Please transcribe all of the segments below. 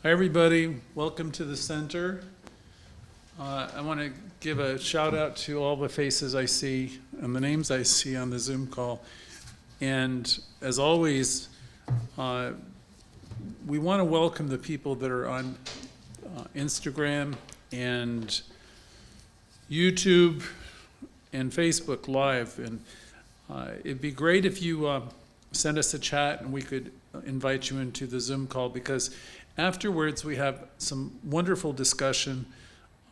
Hi, everybody. Welcome to the center. I want to give a shout out to all the faces I see and the names I see on the Zoom call. And as always, we want to welcome the people that are on Instagram and YouTube and Facebook Live. And it'd be great if you send us a chat and we could invite you into the Zoom call, because afterwards we have some wonderful discussion.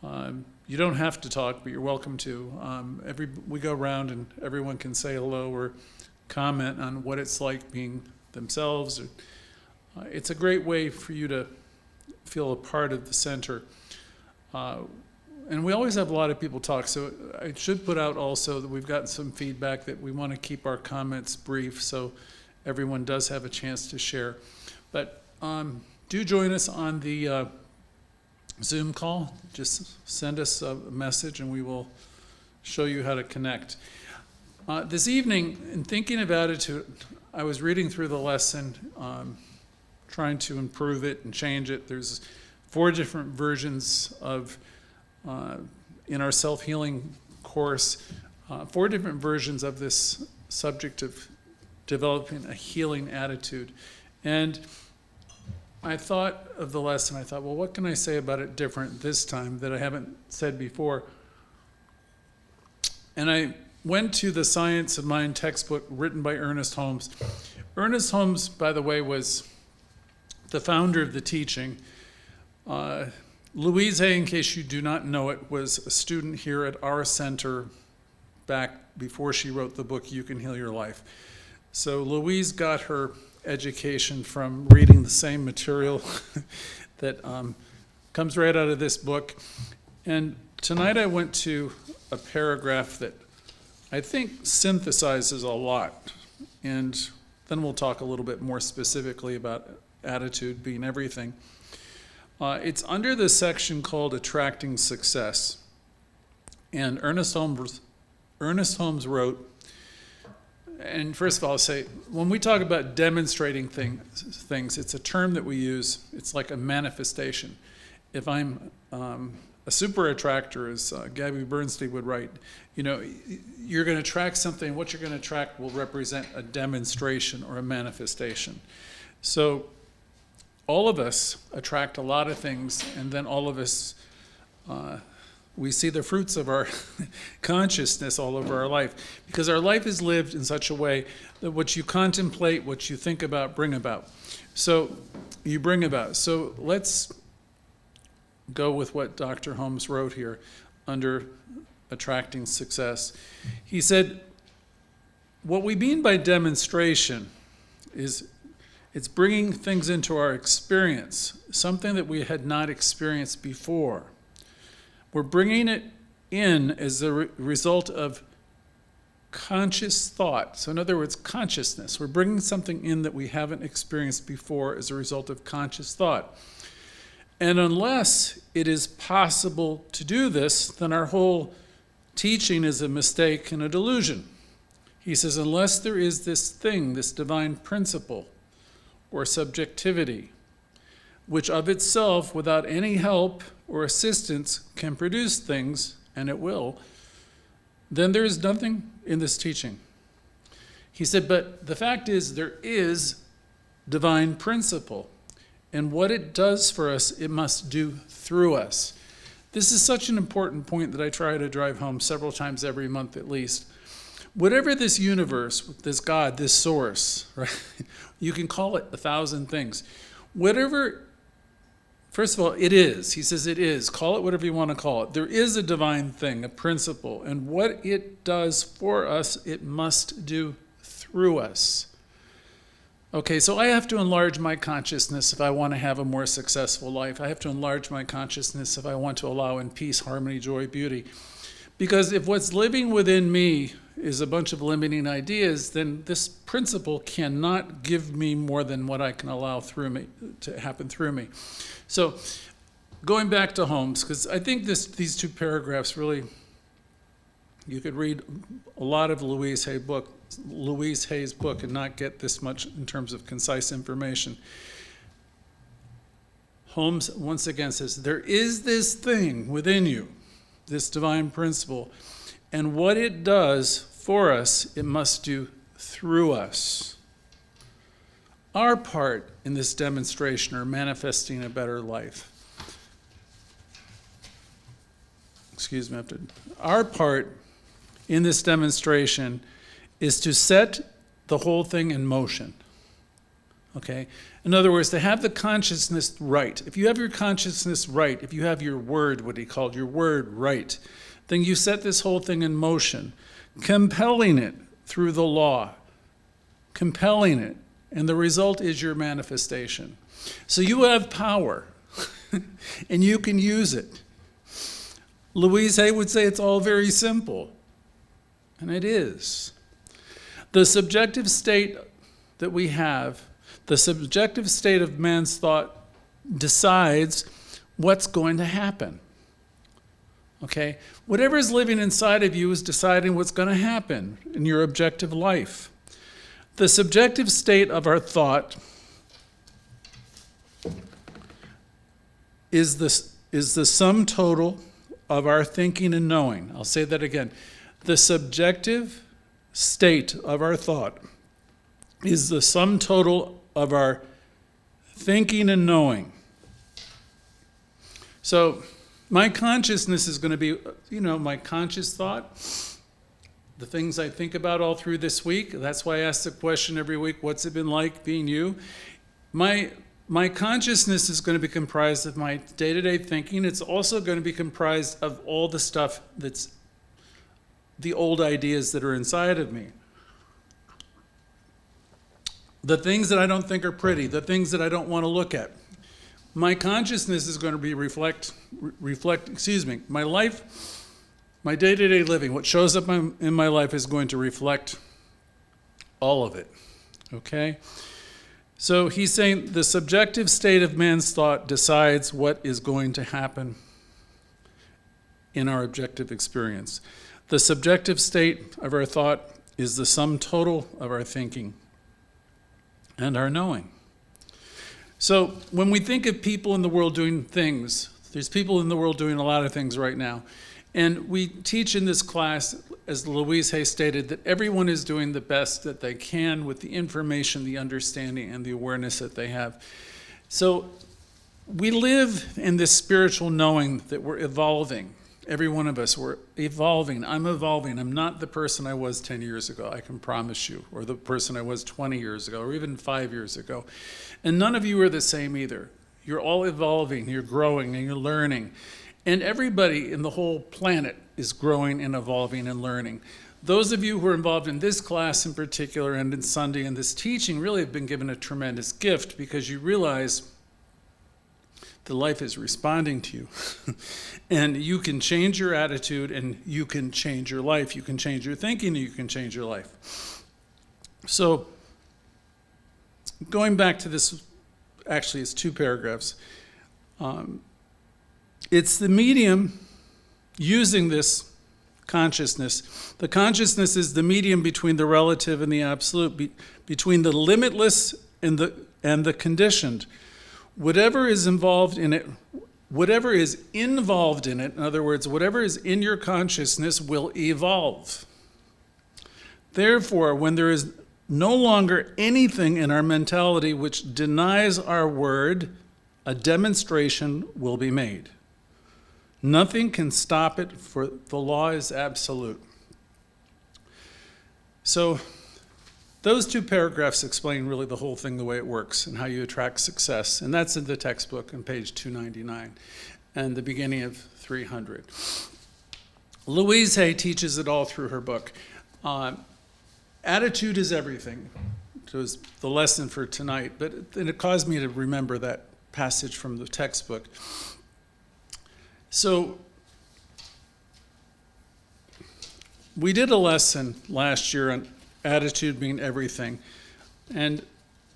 You don't have to talk, but you're welcome to. We go around and everyone can say hello or comment on what it's like being themselves. It's a great way for you to feel a part of the center. And we always have a lot of people talk, so I should put out also that we've gotten some feedback that we want to keep our comments brief so everyone does have a chance to share. But do join us on the Zoom call. Just send us a message and we will show you how to connect. This evening, in thinking of attitude, I was reading through the lesson, trying to improve it and change it. There's 4 different versions of, in our self-healing course, 4 different versions of this subject of developing a healing attitude. And I thought of the lesson. I thought, well, what can I say about it different this time that I haven't said before? And I went to the Science of Mind textbook written by Ernest Holmes. Ernest Holmes, by the way, was the founder of the teaching. Louise, in case you do not know it, was a student here at our center back before she wrote the book, You Can Heal Your Life. So Louise got her education from reading the same material that comes right out of this book. And tonight I went to a paragraph that I think synthesizes a lot. And then we'll talk a little bit more specifically about attitude being everything. It's under the section called Attracting Success. And Ernest Holmes wrote, and first of all, I'll say, when we talk about demonstrating things, it's a term that we use. It's like a manifestation. If I'm a super attractor, as Gabby Bernstein would write, you're going to attract something. What you're going to attract will represent a demonstration or a manifestation. So all of us attract a lot of things, and then all of us, we see the fruits of our consciousness all over our life, because our life is lived in such a way that what you contemplate, what you think about, bring about. So you bring about. So let's go with what Dr. Holmes wrote here under Attracting Success. He said, what we mean by demonstration is it's bringing things into our experience, something that we had not experienced before. We're bringing it in as a result of conscious thought. So in other words, consciousness. We're bringing something in that we haven't experienced before as a result of conscious thought. And unless it is possible to do this, then our whole teaching is a mistake and a delusion. He says, unless there is this thing, this divine principle or subjectivity, which of itself, without any help or assistance, can produce things, and it will, then there is nothing in this teaching. He said, but the fact is there is divine principle, and what it does for us, it must do through us. This is such an important point that I try to drive home several times every month at least. Whatever this universe, this God, this source, right? You can call it 1,000 things. Whatever, first of all, it is. He says it is. Call it whatever you want to call it. There is a divine thing, a principle, and what it does for us, it must do through us. Okay, so I have to enlarge my consciousness if I want to have a more successful life. I have to enlarge my consciousness if I want to allow in peace, harmony, joy, beauty. Because if what's living within me is a bunch of limiting ideas, then this principle cannot give me more than what I can allow through me to happen through me. So going back to Holmes, because I think these 2 paragraphs really, you could read a lot of Louise Hay's book and not get this much in terms of concise information. Holmes once again says, there is this thing within you, this divine principle, and what it does for us, it must do through us. Our part in this demonstration or manifesting a better life. Excuse me, our part in this demonstration is to set the whole thing in motion. Okay? In other words, to have the consciousness right. If you have your consciousness right, if you have your word, what he called your word right, then you set this whole thing in motion, compelling it through the law, compelling it, and the result is your manifestation. So you have power, and you can use it. Louise Hay would say it's all very simple, and it is. The subjective state that we have, the subjective state of man's thought decides what's going to happen. Okay? Whatever is living inside of you is deciding what's going to happen in your objective life. The subjective state of our thought is the sum total of our thinking and knowing. I'll say that again. The subjective state of our thought is the sum total of our thinking and knowing. So my consciousness is going to be, my conscious thought, the things I think about all through this week. That's why I ask the question every week, what's it been like being you? My consciousness is going to be comprised of my day-to-day thinking. It's also going to be comprised of all the stuff that's the old ideas that are inside of me. The things that I don't think are pretty, the things that I don't want to look at. My consciousness is going to be reflect, my life, my day-to-day living, what shows up in my life is going to reflect all of it, okay? So he's saying the subjective state of man's thought decides what is going to happen in our objective experience. The subjective state of our thought is the sum total of our thinking and our knowing. So when we think of people in the world doing things, there's people in the world doing a lot of things right now. And we teach in this class, as Louise Hay stated, that everyone is doing the best that they can with the information, the understanding, and the awareness that they have. So we live in this spiritual knowing that we're evolving. Every one of us, we're evolving. I'm evolving. I'm not the person I was 10 years ago, I can promise you, or the person I was 20 years ago, or even 5 years ago. And none of you are the same either. You're all evolving, you're growing, and you're learning. And everybody in the whole planet is growing and evolving and learning. Those of you who are involved in this class in particular and in Sunday and this teaching really have been given a tremendous gift because you realize the life is responding to you. And you can change your attitude and you can change your life. You can change your thinking and you can change your life. So going back to this, actually it's 2 paragraphs. It's the medium using this consciousness. The consciousness is the medium between the relative and the absolute, between the limitless and the conditioned. Whatever is involved in it, in other words, whatever is in your consciousness will evolve. Therefore, when there is no longer anything in our mentality which denies our word, a demonstration will be made. Nothing can stop it, for the law is absolute. So those 2 paragraphs explain really the whole thing, the way it works, and how you attract success. And that's in the textbook on page 299 and the beginning of 300. Louise Hay teaches it all through her book. Attitude is everything. It was the lesson for tonight, but it caused me to remember that passage from the textbook. So we did a lesson last year on attitude being everything. And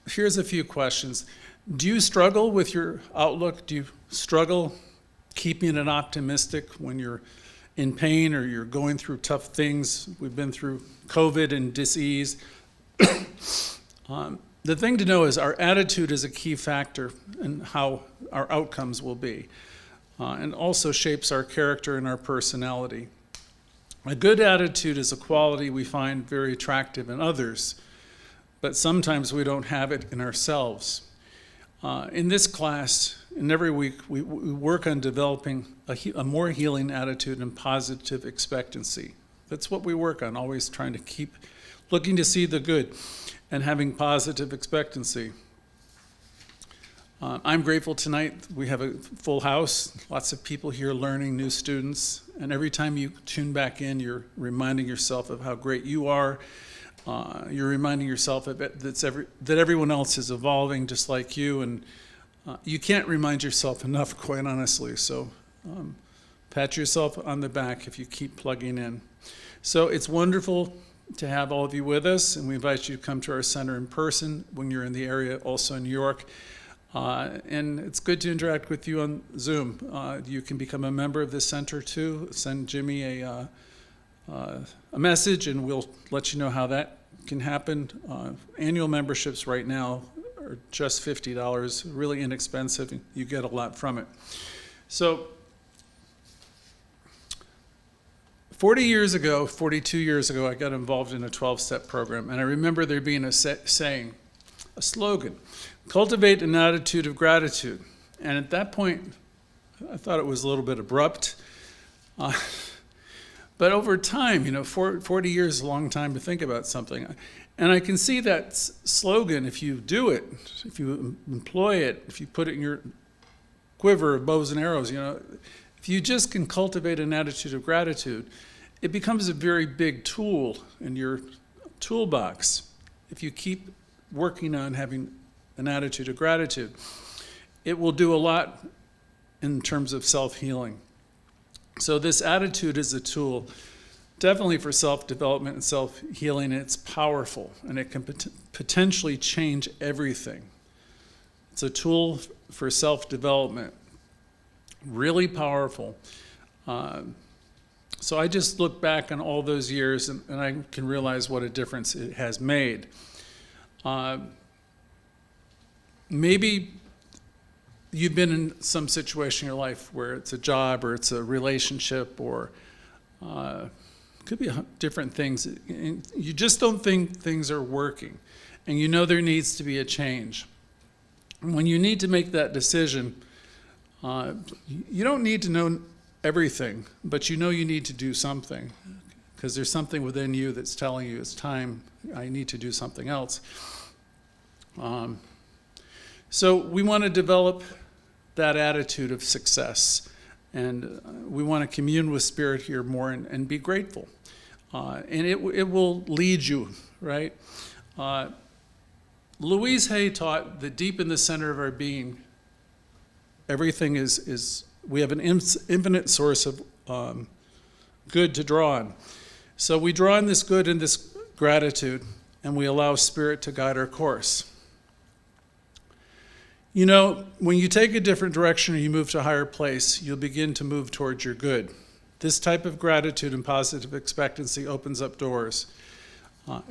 here's a few questions. Do you struggle with your outlook? Do you struggle keeping it optimistic when you're in pain or you're going through tough things? We've been through COVID and dis-ease. The thing to know is our attitude is a key factor in how our outcomes will be, and also shapes our character and our personality. A good attitude is a quality we find very attractive in others, but sometimes we don't have it in ourselves. In this class, and every week, we work on developing a more healing attitude and positive expectancy. That's what we work on, always trying to keep looking to see the good and having positive expectancy. I'm grateful tonight. We have a full house, lots of people here learning, new students, and every time you tune back in, you're reminding yourself of how great you are. You're reminding yourself that everyone else is evolving just like you, and you can't remind yourself enough, quite honestly. So pat yourself on the back if you keep plugging in. So it's wonderful to have all of you with us, and we invite you to come to our center in person when you're in the area, also in New York. And it's good to interact with you on Zoom. You can become a member of this center too. Send Jimmy a message and we'll let you know how that can happen. Annual memberships right now are just $50, really inexpensive. You get a lot from it. So 42 years ago, I got involved in a 12-step program, and I remember there being a saying, a slogan, cultivate an attitude of gratitude. And at that point, I thought it was a little bit abrupt. But over time, 40 years is a long time to think about something. And I can see that slogan, if you do it, if you employ it, if you put it in your quiver of bows and arrows, if you just can cultivate an attitude of gratitude, it becomes a very big tool in your toolbox. If you keep working on having an attitude of gratitude, it will do a lot in terms of self-healing. So this attitude is a tool definitely for self-development and self-healing. It's powerful, and it can potentially change everything. It's a tool for self-development, really powerful. So I just look back on all those years, and I can realize what a difference it has made. Maybe you've been in some situation in your life where it's a job or it's a relationship or could be different things. You just don't think things are working, and there needs to be a change. And when you need to make that decision, you don't need to know everything, but you need to do something, because there's something within you that's telling you it's time, I need to do something else. So we want to develop that attitude of success, and we want to commune with Spirit here more and be grateful. And it will lead you, right? Louise Hay taught that deep in the center of our being, everything is we have an infinite source of good to draw on. So we draw on this good and this gratitude, and we allow Spirit to guide our course. When you take a different direction or you move to a higher place, you'll begin to move towards your good. This type of gratitude and positive expectancy opens up doors.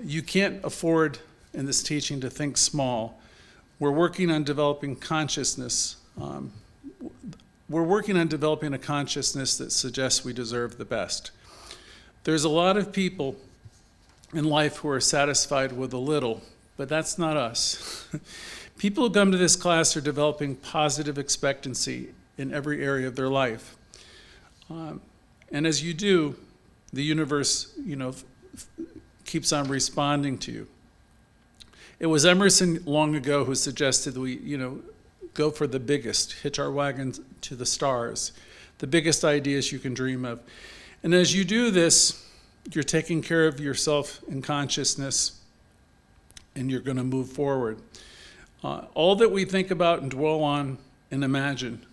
You can't afford in this teaching to think small. We're working on developing consciousness. We're working on developing a consciousness that suggests we deserve the best. There's a lot of people in life who are satisfied with a little, but that's not us. People who come to this class are developing positive expectancy in every area of their life. And as you do, the universe, keeps on responding to you. It was Emerson long ago who suggested that we, go for the biggest, hitch our wagons to the stars, the biggest ideas you can dream of. And as you do this, you're taking care of yourself in consciousness, and you're going to move forward. All that we think about and dwell on and imagine,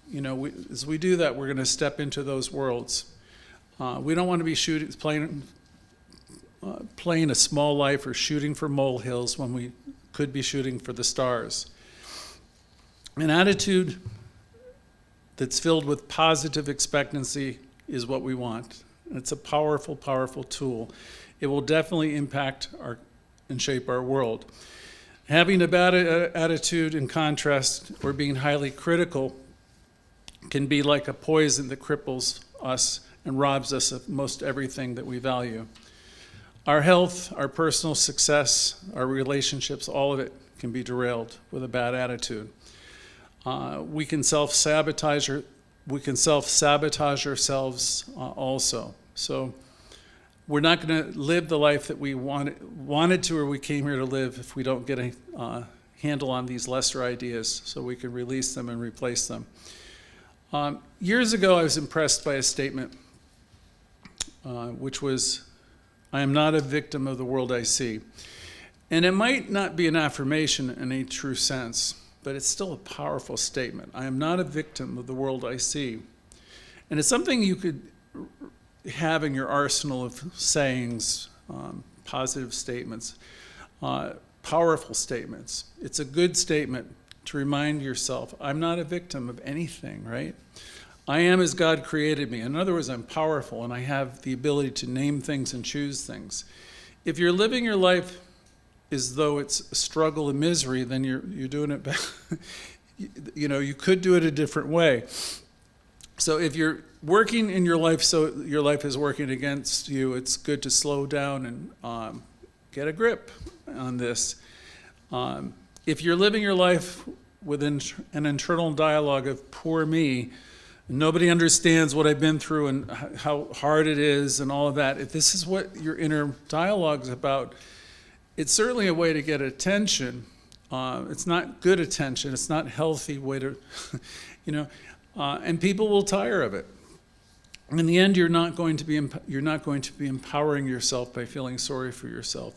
as we do that, we're going to step into those worlds. We don't want to be playing a small life or shooting for molehills when we could be shooting for the stars. An attitude that's filled with positive expectancy is what we want. It's a powerful, powerful tool. It will definitely impact and shape our world. Having a bad attitude, in contrast, or being highly critical, can be like a poison that cripples us and robs us of most everything that we value. Our health, our personal success, our relationships, all of it can be derailed with a bad attitude. We can self-sabotage ourselves also. So we're not going to live the life that we wanted to or we came here to live if we don't get a handle on these lesser ideas so we can release them and replace them. Years ago, I was impressed by a statement, which was, "I am not a victim of the world I see." And it might not be an affirmation in a true sense, but it's still a powerful statement. I am not a victim of the world I see. And it's something you could have in your arsenal of sayings, positive statements, powerful statements. It's a good statement to remind yourself, I'm not a victim of anything, right? I am as God created me. In other words, I'm powerful and I have the ability to name things and choose things. If you're living your life as though it's a struggle and misery, then you're doing it back. You could do it a different way. So if you're working in your life so your life is working against you, it's good to slow down and get a grip on this. If you're living your life within an internal dialogue of poor me, nobody understands what I've been through and how hard it is and all of that, if this is what your inner dialogue is about, it's certainly a way to get attention. It's not good attention. It's not healthy way to, and people will tire of it. In the end, you're not going to be empowering yourself by feeling sorry for yourself.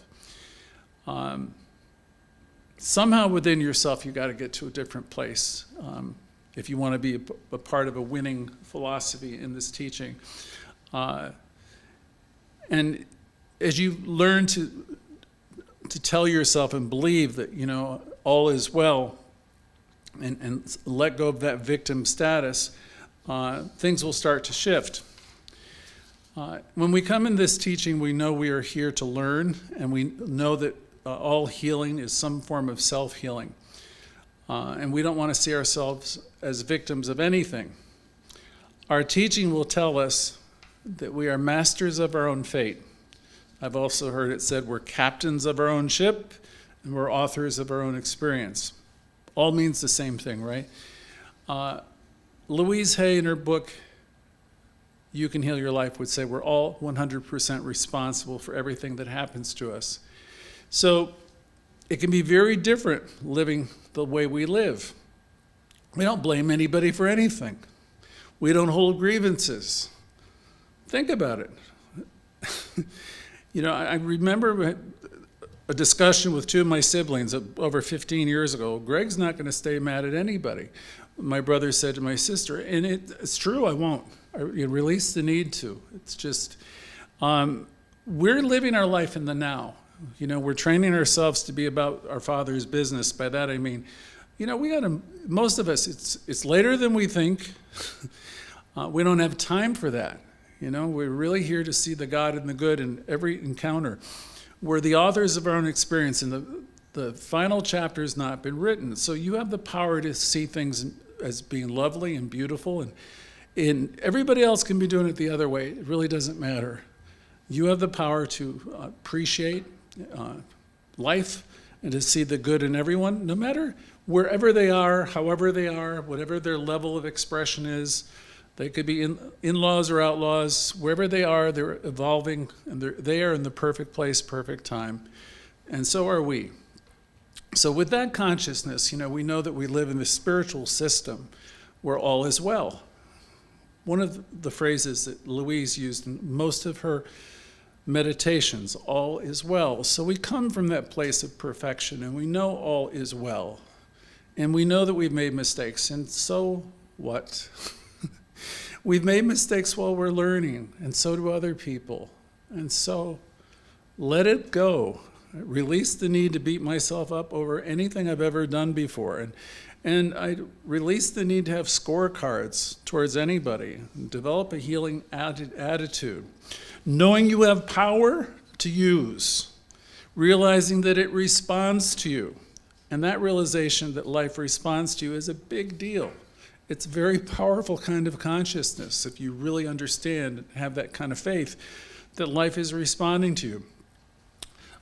Somehow within yourself, you got to get to a different place if you want to be a part of a winning philosophy in this teaching. And as you learn to tell yourself and believe that, all is well and let go of that victim status, things will start to shift. When we come in this teaching, we know we are here to learn, and we know that all healing is some form of self-healing. And we don't want to see ourselves as victims of anything. Our teaching will tell us that we are masters of our own fate. I've also heard it said we're captains of our own ship and we're authors of our own experience. All means the same thing, right? Louise Hay, in her book, You Can Heal Your Life, would say we're all 100% responsible for everything that happens to us. So it can be very different living the way we live. We don't blame anybody for anything. We don't hold grievances. Think about it. I remember a discussion with two of my siblings over 15 years ago. Greg's not going to stay mad at anybody. My brother said to my sister, and it's true, I won't. I release the need to. It's just, we're living our life in the now. We're training ourselves to be about our Father's business. By that I mean, most of us, it's later than we think. We don't have time for that. We're really here to see the God and the good in every encounter. We're the authors of our own experience, and the final chapter has not been written. So you have the power to see things as being lovely and beautiful, and everybody else can be doing it the other way. It really doesn't matter. You have the power to appreciate life and to see the good in everyone, no matter wherever they are, however they are, whatever their level of expression is. They could be in-laws or outlaws. Wherever they are, they're evolving, and they are in the perfect place, perfect time. And so are we. So with that consciousness, we know that we live in this spiritual system where all is well. One of the phrases that Louise used in most of her meditations, all is well. So we come from that place of perfection, and we know all is well. And we know that we've made mistakes, and so what? We've made mistakes while we're learning, and so do other people. And so let it go. Release the need to beat myself up over anything I've ever done before. And I release the need to have scorecards towards anybody. Develop a healing attitude. Knowing you have power to use. Realizing that it responds to you. And that realization that life responds to you is a big deal. It's a very powerful kind of consciousness if you really understand and have that kind of faith that life is responding to you.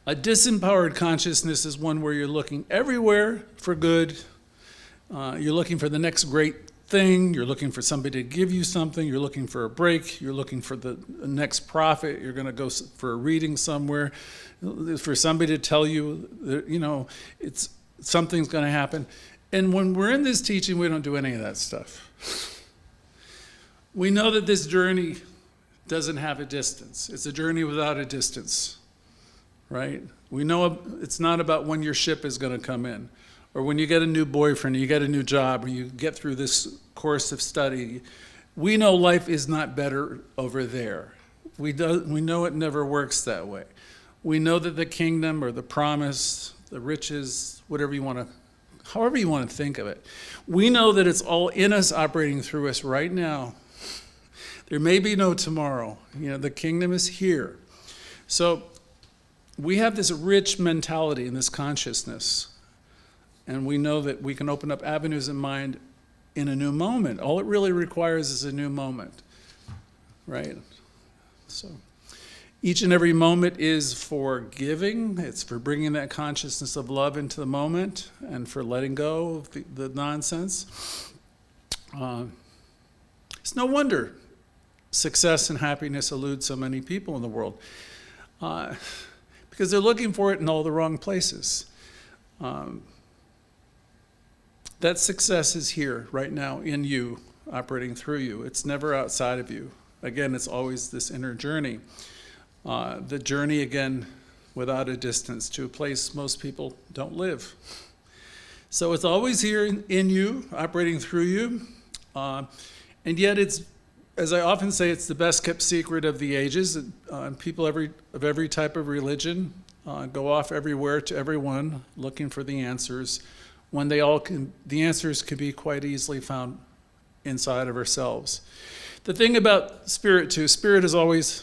A disempowered consciousness is one where you're looking everywhere for good. You're looking for the next great thing. You're looking for somebody to give you something. You're looking for a break. You're looking for the next profit. You're going to go for a reading somewhere, for somebody to tell you that, it's something's going to happen. And when we're in this teaching, we don't do any of that stuff. We know that this journey doesn't have a distance. It's a journey without a distance, right? We know it's not about when your ship is going to come in, or when you get a new boyfriend, or you get a new job, or you get through this course of study. We know life is not better over there. We know it never works that way. We know that the kingdom or the promise, the riches, however you want to think of it, we know that it's all in us, operating through us right now. There may be no tomorrow. The kingdom is here. So we have this rich mentality and this consciousness, and we know that we can open up avenues in mind in a new moment. All it really requires is a new moment, right? So each and every moment is for giving. It's for bringing that consciousness of love into the moment and for letting go of the nonsense. It's no wonder success and happiness elude so many people in the world, because they're looking for it in all the wrong places. That success is here right now in you, operating through you. It's never outside of you. Again, it's always this inner journey. The journey, again, without a distance to a place most people don't live. So it's always here in you, operating through you. And yet it's, as I often say, it's the best kept secret of the ages. People of every type of religion go off everywhere to everyone looking for the answers, when the answers can be quite easily found inside of ourselves. The thing about spirit too, spirit is always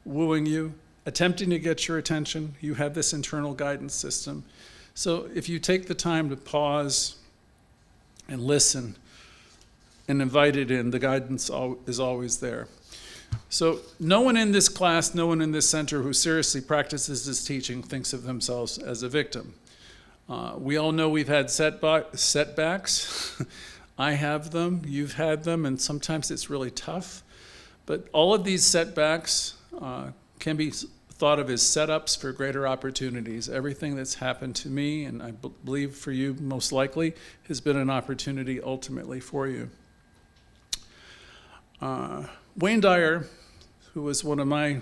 wooing you, attempting to get your attention. You have this internal guidance system. So if you take the time to pause and listen and invite it in, the guidance is always there. So no one in this class, no one in this center who seriously practices this teaching thinks of themselves as a victim. We all know we've had setbacks. I have them, you've had them, and sometimes it's really tough. But all of these setbacks can be thought of as setups for greater opportunities. Everything that's happened to me, and I believe for you most likely, has been an opportunity ultimately for you. Wayne Dyer, who was one of my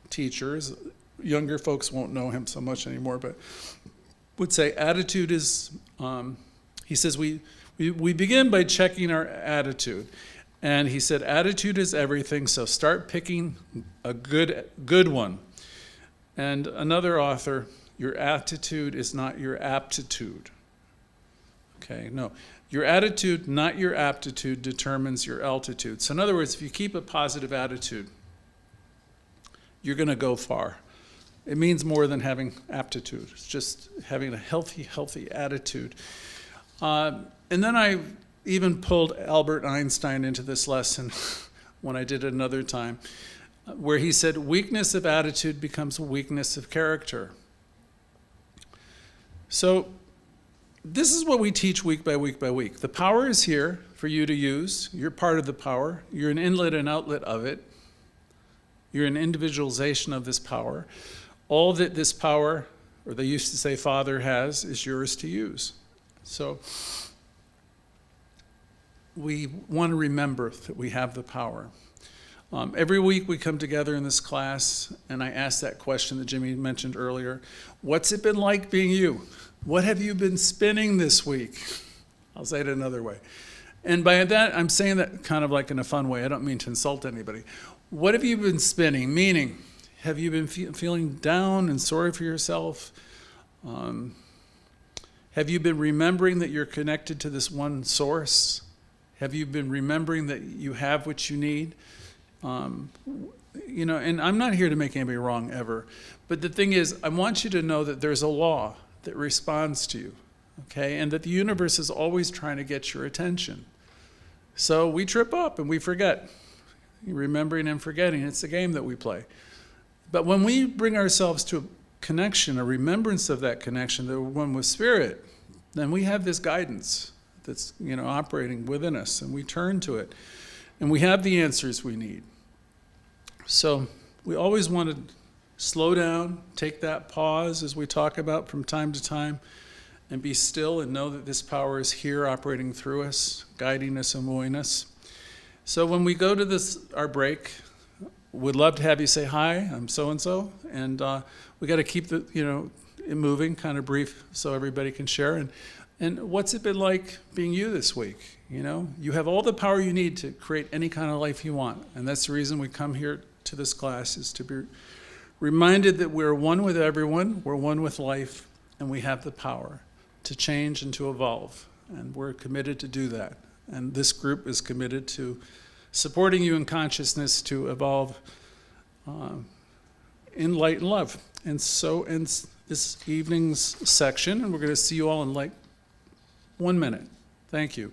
teachers, younger folks won't know him so much anymore, but would say attitude is, he says we begin by checking our attitude. And he said, attitude is everything, so start picking a good one. And another author, your attitude is not your aptitude. Okay, no. Your attitude, not your aptitude, determines your altitude. So in other words, if you keep a positive attitude, you're going to go far. It means more than having aptitude. It's just having a healthy attitude. And then I even pulled Albert Einstein into this lesson when I did it another time, where he said, weakness of attitude becomes weakness of character. So this is what we teach week by week by week. The power is here for you to use. You're part of the power. You're an inlet and outlet of it. You're an individualization of this power. All that this power, or they used to say Father has, is yours to use. So we want to remember that we have the power. Every week we come together in this class, and I ask that question that Jimmy mentioned earlier. What's it been like being you? What have you been spinning this week? I'll say it another way. And by that, I'm saying that kind of like in a fun way. I don't mean to insult anybody. What have you been spinning? Meaning, have you been feeling down and sorry for yourself? Have you been remembering that you're connected to this one source? Have you been remembering that you have what you need? And I'm not here to make anybody wrong ever. But the thing is, I want you to know that there's a law that responds to you, okay? And that the universe is always trying to get your attention. So we trip up and we forget. Remembering and forgetting, it's a game that we play. But when we bring ourselves to a connection, a remembrance of that connection, that we're one with Spirit, then we have this guidance that's operating within us, and we turn to it, and we have the answers we need. So we always want to slow down, take that pause as we talk about from time to time, and be still and know that this power is here operating through us, guiding us and moving us. So when we go to our break, we'd love to have you say, hi, I'm so-and-so, and we got to keep it moving, kind of brief, so everybody can share. And what's it been like being you this week? You have all the power you need to create any kind of life you want, and that's the reason we come here to this class, is to be reminded that we're one with everyone, we're one with life, and we have the power to change and to evolve, and we're committed to do that. And this group is committed to supporting you in consciousness to evolve in light and love. And so ends this evening's section, and we're going to see you all in 1 minute. Thank you.